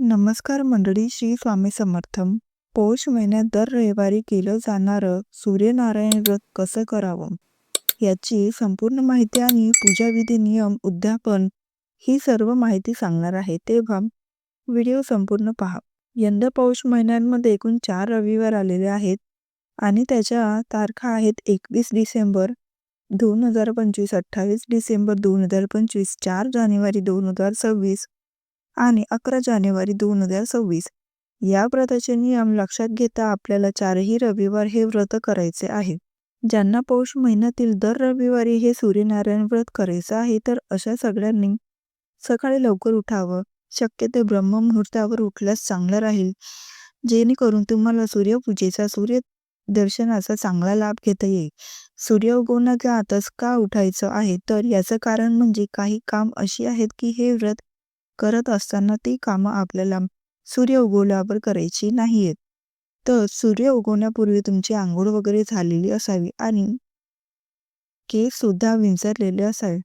नमस्कार मंडळी, श्री स्वामी समर्थम. पौष महिन्यात दर रविवारी केलं जाणारं सूर्यनारायण व्रत कसं करावं याची संपूर्ण माहिती आणि पूजाविधी, नियम, उद्यापन ही सर्व माहिती सांगणार आहे. तेव्हा व्हिडिओ संपूर्ण पहा. यंदा पौष महिन्यांमध्ये एकूण 4 रविवार आलेले आहेत आणि त्याच्या तारखा आहेत 21 डिसेंबर 2025, 28 डिसेंबर 2025, 4 जानेवारी 2026 आणि 11 जानेवारी 2026. या व्रताचे नियम लक्षात घेता आपल्याला 4ही रविवार हे व्रत करायचे आहे. ज्यांना पौष महिन्यातील दर रविवारी हे सूर्यनारायण व्रत करायचं आहे तर अशा सगळ्यांनी सकाळी लवकर उठावं. शक्य ते ब्रह्ममुहूर्तावर उठल्यास चांगलं राहील, जेणेकरून तुम्हाला सूर्यपूजेचा, सूर्यदर्शनाचा चांगला लाभ घेता येईल. सूर्य उगवण्याच्या आतच का उठायचं आहे, तर याचं कारण म्हणजे काही काम अशी आहेत की हे व्रत करत असताना ती कामं आपल्याला सूर्य उगवल्यावर करायची नाहीयेत. तर सूर्य उगवण्यापूर्वी तुमची आंघोळ वगैरे झालेली असावी आणि केस सुद्धा विंचरलेले असावे.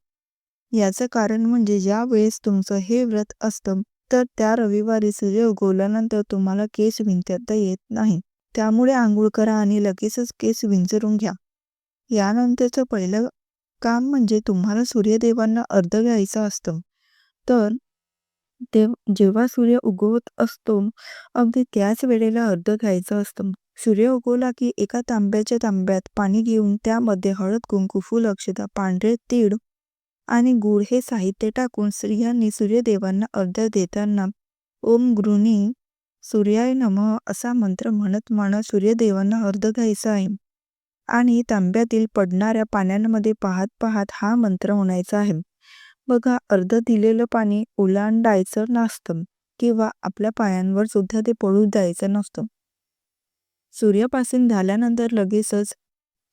याचं कारण म्हणजे ज्या वेळेस तुमचं हे व्रत असतं तर त्या रविवारी सूर्य उगवल्यानंतर तुम्हाला केस विंचरता येत नाही. त्यामुळे आंघोळ करा आणि लगेचच केस विंचरून घ्या. यानंतरचं पहिलं काम म्हणजे तुम्हाला सूर्यदेवांना अर्घ्य द्यायचं असतं. तर जेव्हा सूर्य उगवत असतो अगदी त्याच वेळेला अर्घ्य घ्यायचं असतं. सूर्य उगवला की एका तांब्यात पाणी घेऊन त्यामध्ये हळद, कुंकू, फूल, अक्षता, पांढरे तीळ आणि गूळ हे साहित्य टाकून स्त्रियांनी सूर्यदेवांना अर्घ्य देताना ओम गृणी सूर्याय नमः असा मंत्र म्हणत सूर्यदेवांना अर्घ्य घ्यायचा आहे आणि तांब्यातील पडणाऱ्या पाण्यामध्ये पाहत पाहत हा मंत्र म्हणायचा आहे. बघा, अर्ध दिलेलं पाणी ओलांडायचं नसतं किंवा आपल्या पायांवर सुद्धा ते पडू द्यायचं नसतं. सूर्यपासून झाल्यानंतर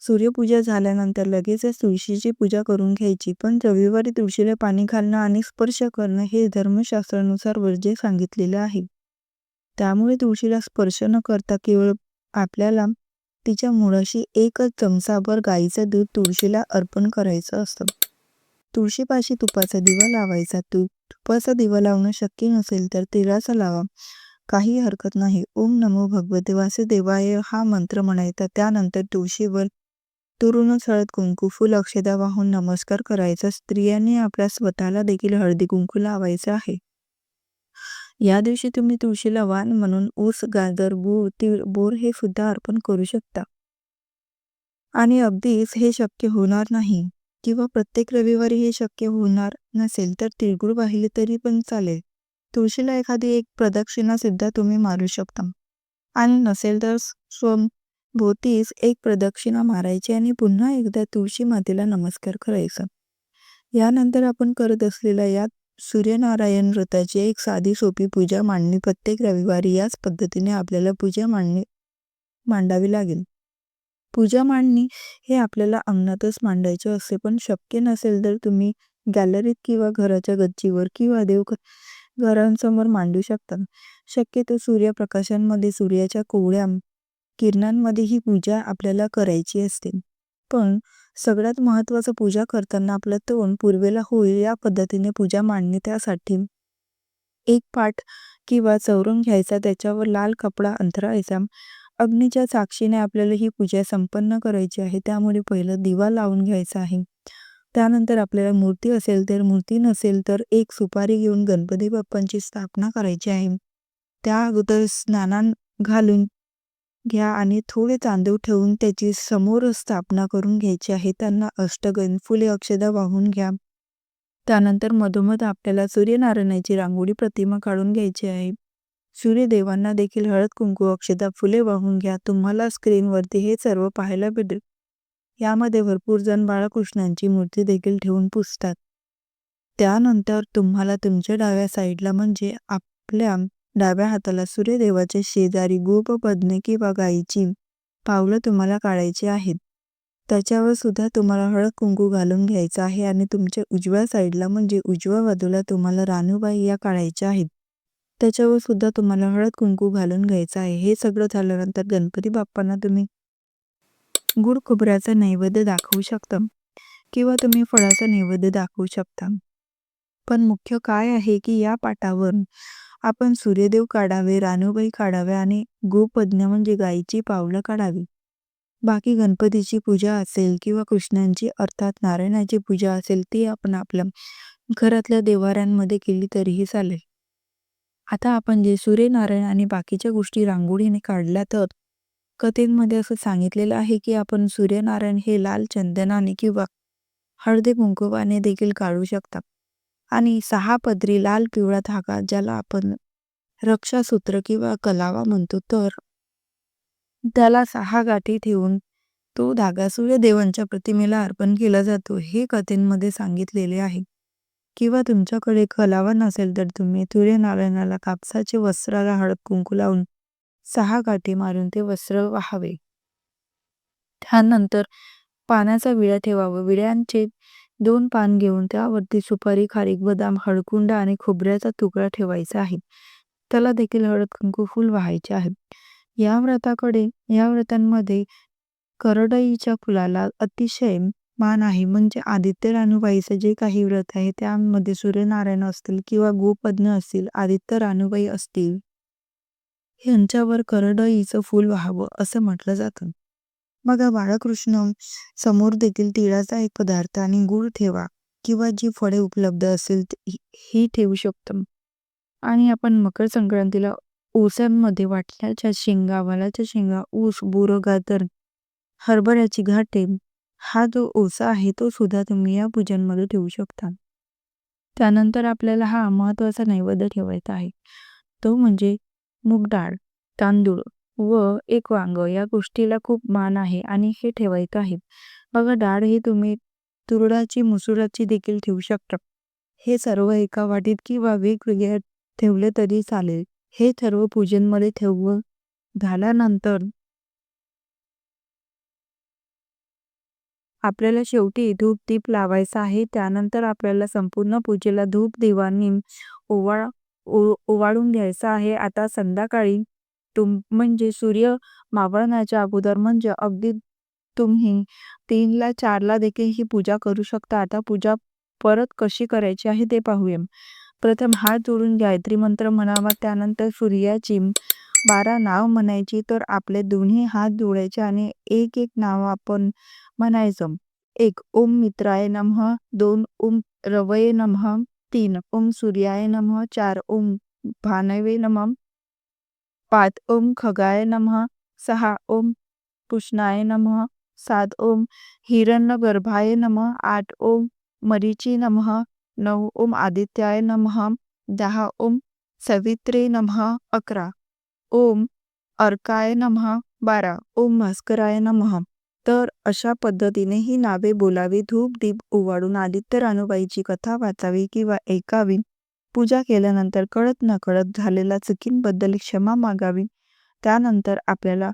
सूर्यपूजा झाल्यानंतर लगेचच तुळशीची पूजा करून घ्यायची. पण रविवारी तुळशीला पाणी घालणं आणि स्पर्श करणं हे धर्मशास्त्रानुसार वर्ज्य सांगितलेलं आहे. त्यामुळे तुळशीला स्पर्श न करता केवळ आपल्याला तिच्या मुळाशी 1 चमचाभर गाईचं दूध तुळशीला अर्पण करायचं असतं. तुळशीपाशी तुपाचा दिवा लावायचा. तुपाचा दिवा लावणं शक्य नसेल तर तेलाचा लावा, काही हरकत नाही. ओम नमो भगवते वासुदेवाय हा मंत्र म्हणायचा. त्यानंतर तुळशीवर तुरूनच हळद, कुंकू, फूल, अक्षता वाहून नमस्कार करायचा. स्त्रियांनी आपल्या स्वतःला देखील हळदी कुंकू लावायचं आहे. या दिवशी तुम्ही तुळशीला वाण म्हणून ऊस, गाजर, गूळ, तीळ, बोर हे सुद्धा अर्पण करू शकता. आणि अगदीच हे शक्य होणार नाही किंवा प्रत्येक रविवारी हे शक्य होणार नसेल तर तिळगुळ वाहिले तरी पण चालेल. तुळशीला एखादी एक प्रदक्षिणा सुद्धा तुम्ही मारू शकता. आणि नसेल तर स्वभोवतीच एक प्रदक्षिणा मारायची आणि पुन्हा एकदा तुळशी मातेला नमस्कार करायचा. यानंतर आपण करत असलेल्या या सूर्यनारायण व्रताची एक साधी सोपी पूजा मांडणी प्रत्येक रविवारी याच पद्धतीने आपल्याला पूजा मांडावी लागेल. पूजा मांडणी हे आपल्याला अंगणातच मांडायचे असते, पण शक्य नसेल तर तुम्ही गॅलरीत किंवा घराच्या गच्चीवर किंवा घरांसमोर मांडू शकता. शक्यतो सूर्यप्रकाशांमध्ये, सूर्याच्या कोवळ्या किरणांमध्ये ही पूजा आपल्याला करायची असते. पण सगळ्यात महत्त्वाचं, पूजा करताना आपलं तोंड पूर्वेला होईल या पद्धतीने पूजा मांडणी. त्यासाठी एक पाट किंवा चौरंग घ्यायचा, त्याच्यावर लाल कपडा अंथरायचा. अग्नीच्या साक्षीने आपल्याला ही पूजा संपन्न करायची आहे. त्यामुळे पहिलं दिवा लावून घ्यायचा आहे. त्यानंतर आपल्याला मूर्ती असेल तर, मूर्ती नसेल तर एक सुपारी घेऊन गणपती बाप्पांची स्थापना करायची आहे. त्या अगोदर स्नानान घालून घ्या आणि थोडे तांदूळ ठेवून त्याची समोर स्थापना करून घ्यायची आहे. त्यांना अष्टगंध, फुले, अक्षता वाहून घ्या. त्यानंतर मधोमध आपल्याला सूर्यनारायणाची रांगोळी प्रतिमा काढून घ्यायची आहे. सूर्यदेवांना देखील हळद, कुंकू, अक्षता, फुले वाहून घ्या. तुम्हाला स्क्रीनवरती हे सर्व पाहायला भेटेल. यामध्ये भरपूर जण बाळकृष्णांची मूर्ती देखील ठेवून पुजतात. त्यानंतर तुम्हाला तुमच्या डाव्या साईडला म्हणजे आपल्या डाव्या हाताला सूर्यदेवाच्या शेजारी गोपपद्मे किंवा गायीची पावलं तुम्हाला काढायची आहेत. त्याच्यावर सुद्धा तुम्हाला हळद कुंकू घालून घ्यायचं आहे आणि तुमच्या उजव्या साईडला म्हणजे उजव्या बाजूला तुम्हाला रानूबाई या काढायच्या आहेत. त्याच्यावर सुद्धा तुम्हाला हळद कुंकू घालून घ्यायचं आहे. हे सगळं झाल्यानंतर गणपती बाप्पांना तुम्ही गुड खोबऱ्याचा नैवेद्य दाखवू शकता किंवा तुम्ही फळाचा नैवेद्य दाखवू शकता. पण मुख्य काय आहे की या पाटावर आपण सूर्यदेव काढावे, रानूबाई काढाव्या आणि गोपज्ञा म्हणजे गायीची पावलं काढावी. बाकी गणपतीची पूजा असेल किंवा कृष्णांची अर्थात नारायणाची पूजा असेल ती आपण आपल्या घरातल्या देवाऱ्यांमध्ये केली तरीही चालेल. आता आपण जे सूर्यनारायण आणि बाकीच्या गोष्टी रांगोळीने काढल्या तर कथेमध्ये असं सांगितलेलं आहे की आपण सूर्यनारायण हे लाल चंदनाने किंवा हळदी कुंकवाने देखील काढू शकता. आणि 6 पदरी लाल पिवळा धागा ज्याला आपण रक्षासूत्र किंवा कलावा म्हणतो तर त्याला 6 गाठी ठेवून तो धागा सूर्यदेवांच्या प्रतिमेला अर्पण केला जातो हे कथेमध्ये सांगितलेले आहे. किंवा तुमच्याकडे कलावा नसेल तर तुम्ही सूर्यनारायणाला कापसाचे वस्त्राला हळद कुंकू लावून 6 गाठी मारून ते वस्त्र वाहावे. त्यानंतर पानाचा विळा ठेवावा. विळ्यांचे 2 पान घेऊन त्यावरती सुपारी, खारीक, बदाम, हळकुंड आणि खोबऱ्याचा तुकडा ठेवायचा आहे. त्याला देखील हळद कुंकू फूल वाहायचे आहे. या व्रतांमध्ये करडईच्या फुलाला अतिशय मान आहे. म्हणजे आदित्य रानूबाईचं जे काही व्रत आहे त्यामध्ये सूर्यनारायण असतील किंवा गोपज्ञ असतील, आदित्य रानूबाई असतील, यांच्यावर करडईचं फूल वाहावं असं म्हटलं जातं. बघा बाळकृष्ण समोर देखील तिळाचा एक पदार्थ आणि गूळ ठेवा किंवा जी फळे उपलब्ध असेल ही ठेवू शकतो. आणि आपण मकर संक्रांतीला ओसांमध्ये वाटण्याच्या शेंगा, वालाच्या शेंगा, ऊस, बोरं, गाजर, हरभऱ्याची घाटे हा जो ओसा आहे तो सुद्धा तुम्ही या पूजांमध्ये ठेवू शकता. त्यानंतर आपल्याला हा महत्वाचा नैवेद्य ठेवायचा आहे. तो म्हणजे मूग डाळ, तांदूळ व एक वांग या गोष्टीला खूप मान आहे आणि हे ठेवायचं आहे. बघा डाळ ही तुम्ही तुरडाची, मसुराची देखील ठेवू शकता. हे सर्व एका वाटीत किंवा वेगवेगळ्या ठेवले तरी चालेल. हे सर्व पूजेमध्ये ठेवून झाल्यानंतर आपल्याला शेवटी धूप दीप लावायचा आहे. त्यानंतर आपल्याला संपूर्ण पूजेला धूप दिव्यांनी ओवाळून घ्यायचा आहे. आता संध्याकाळी म्हणजे सूर्य मावळण्याच्या अगोदर म्हणजे अगदी तुम्ही 3ला 4ला देखील ही पूजा करू शकता. आता पूजा परत कशी करायची आहे ते पाहूया. प्रथम हात जोडून गायत्री मंत्र म्हणावा. त्यानंतर सूर्याची 12 नाव म्हणायची. तर आपले दोन्ही हात जोडायचे आणि एक एक नाव आपण म्हणायचं. 1 ओम मित्राय नमः, 2 ओम रवये नमः, 3 ओम सूर्याय नमः, 4 ओम भानवे नमः, 5 ओम खगाय नमः, 6 ओम पुष्णाय नमः, 7 ओम हिरण्यगर्भाय नमः, 8 ओम मरीची नमः, 9 ओम आदित्याय नमः, 10 ओम सवित्रे नमः, 11 ओम अर्काय नमः, 12 ओम भास्कराय नमः. तर अशा पद्धतीने ही नावे बोलावी, धूप दीप ओवाळून आदित्य रानूबाईची कथा वाचावी किंवा ऐकावी. पूजा केल्यानंतर कळत नकळत झालेल्या चुकींबद्दल क्षमा मागावी. त्यानंतर आपल्याला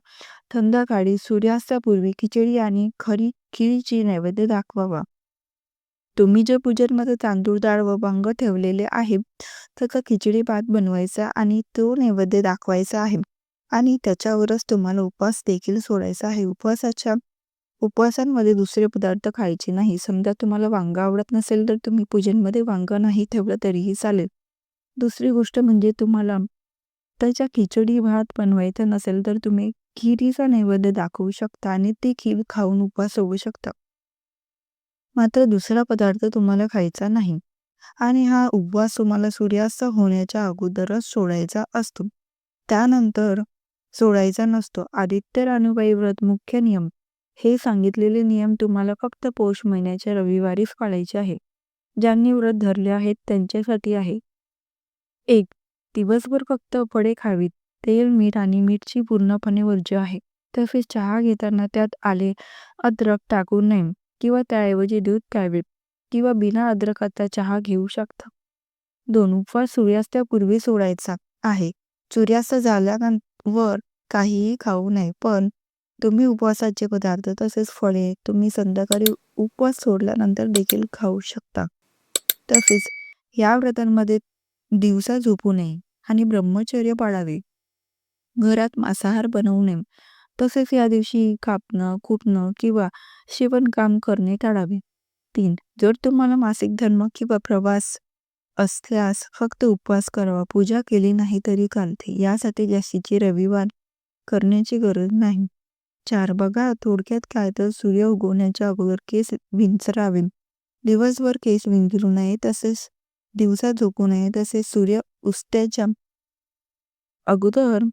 संध्याकाळी सूर्यास्तापूर्वी खिचडी आणि खीरची नैवेद्य दाखवावा. तुम्ही जे पूजेमध्ये तांदूळ, डाळ व वांग ठेवलेले आहे त्याचा खिचडी भात बनवायचा आणि तो नैवेद्य दाखवायचा आहे. आणि त्याच्यावरच तुम्हाला उपवास देखील सोडायचा आहे. उपवासांमध्ये दुसरे पदार्थ खायचे नाही. समजा तुम्हाला वांग आवडत नसेल तर तुम्ही पूजेमध्ये वांग नाही ठेवलं तरीही चालेल. दुसरी गोष्ट म्हणजे तुम्हाला त्याच्या खिचडी भात बनवायचा नसेल तर तुम्ही खिरीचा नैवेद्य दाखवू शकता आणि ती खीर खाऊन उपवास सोडू शकता. मात्र दुसरा पदार्थ तुम्हाला खायचा नाही. आणि हा उपवास तुम्हाला सूर्यास्त होण्याच्या अगोदरच सोडायचा असतो. त्यानंतर सोडायचा नसतो. आदित्य रानूबाई व्रत मुख्य नियम. हे सांगितलेले नियम तुम्हाला फक्त पौष महिन्याच्या रविवारीच पाळायचे आहे. ज्यांनी व्रत धरले आहेत त्यांच्यासाठी आहे. 1. दिवसभर फक्त फळे खावीत. तेल, मीठ आणि मीठची पूर्णपणे वर्ज्य आहे. तसेच चहा घेताना त्यात आले, अद्रक टाकू नये किंवा त्याऐवजी दूध प्यावे किंवा बिना अद्रकाचा चहा घेऊ शकता. 2. उपवास सूर्यास्तापूर्वी सोडायचा आहे. सूर्यास्त झाल्यावर काहीही खाऊ नये. पण तुम्ही उपवासाचे पदार्थ तसेच फळे तुम्ही संध्याकाळी उपवास सोडल्यानंतर देखील खाऊ शकता. तसेच या व्रतांमध्ये दिवसा झोपू नये आणि ब्रह्मचर्य पाळावे. घरात मांसाहार बनवू नये. तसेच या दिवशी कापणं, खुपणं किंवा शिवणकाम करणे टाळावे. 3. जर तुम्हाला मासिक धर्म किंवा प्रवास असल्यास फक्त उपवास करावा. पूजा केली नाही तरी चालते. यासाठी जास्तीची रविवार करण्याची गरज नाही. 4. बघा थोडक्यात काय तर सूर्य उगवण्याच्या अगोदर केस विंचरावे. दिवसभर केस विंचरू नये, तसेच दिवसा झोपू नये, तसेच सूर्य उस्त्याच्या अगोदर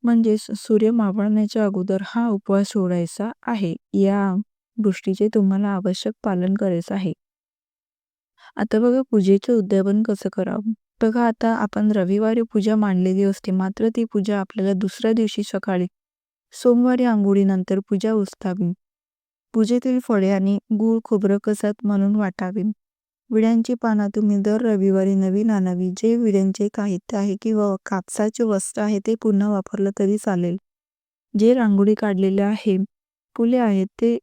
म्हणजे सूर्य मावळण्याच्या अगोदर हा उपवास सोडायचा आहे. या गोष्टीचे तुम्हाला आवश्यक पालन करायचं आहे. आता बघा पूजेचं उद्यापन कसं करावं. बघा आता आपण रविवारी पूजा मांडलेली असते, मात्र ती पूजा आपल्याला दुसऱ्या दिवशी सकाळी सोमवारी अंघोळीनंतर पूजा उचलावी. पूजेतील फळे आणि गूळ खोबरं कसात म्हणून वाटावे. विड्यांची पानं तुम्ही दर रविवारी नवीन आणावी. जे विड्यांचे साहित्य आहे किंवा कापसाचे वस्त्र आहे ते पुन्हा वापरलं तरी चालेल. जे रांगोळी काढलेले आहे, फुले आहेत ते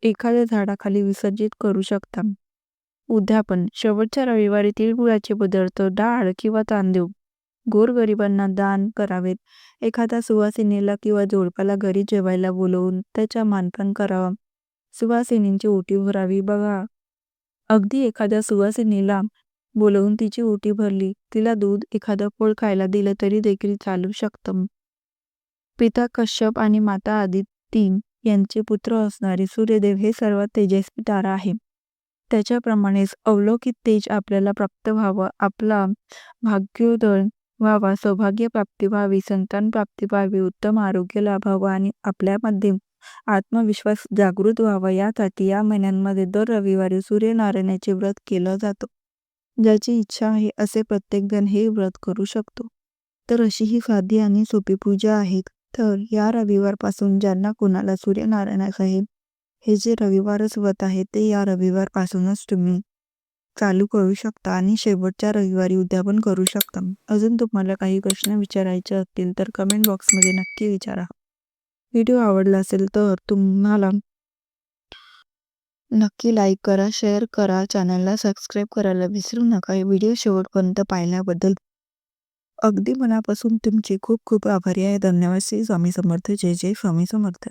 एखाद्या झाडाखाली विसर्जित करू शकता. उद्यापन शेवटच्या रविवारी तिळगुळाचे पदार्थ, डाळ किंवा तांदूळ गोरगरिबांना दान करावेत. एखाद्या सुवासिनीला किंवा जोडप्याला घरी जेवायला बोलवून त्याचा मानपान करावा. सुवासिनींची ओटी भरावी. बघा अगदी एखाद्या सुवासिनीला बोलवून तिची ओटी भरली, तिला दूध एखादं फळ खायला दिलं तरी देखील चालू शकतं. पिता कश्यप आणि माता आदिती यांचे पुत्र असणारे सूर्यदेव हे सर्वात तेजस्वी तारा आहे. त्याच्याप्रमाणेच अवलौकिक तेज आपल्याला प्राप्त व्हावं, आपला भाग्योदय व्हावा, सौभाग्य प्राप्ती व्हावी, संतान प्राप्ती व्हावी, उत्तम आरोग्य लाभावं आणि आपल्यामध्ये आत्मविश्वास जागृत व्हावा यासाठी या महिन्यांमध्ये दर रविवारी सूर्यनारायणाचे व्रत केलं जातं. ज्याची इच्छा आहे असे प्रत्येकजण हे व्रत करू शकतो. तर अशी ही साधी आणि सोपी पूजा आहे. तर या रविवारपासून ज्यांना कोणाला सूर्यनारायणाचं हे जे रविवारच व्रत आहे ते या रविवारपासूनच तुम्ही चालू करू शकता आणि शेवटच्या रविवारी उद्यापन करू शकता. अजून तुम्हाला काही प्रश्न विचारायचे असतील तर कमेंट बॉक्समध्ये नक्की विचारा. व्हिडिओ आवडला असेल तर तुम्हाला नक्की लाईक करा, शेअर करा, चॅनलला सबस्क्राईब करायला विसरू नका. हे व्हिडिओ शेवटपर्यंत पाहिल्याबद्दल अगदी मनापासून तुमचे खूप खूप आभारी आहे. धन्यवाद. श्री स्वामी समर्थ. जय जय स्वामी समर्थ.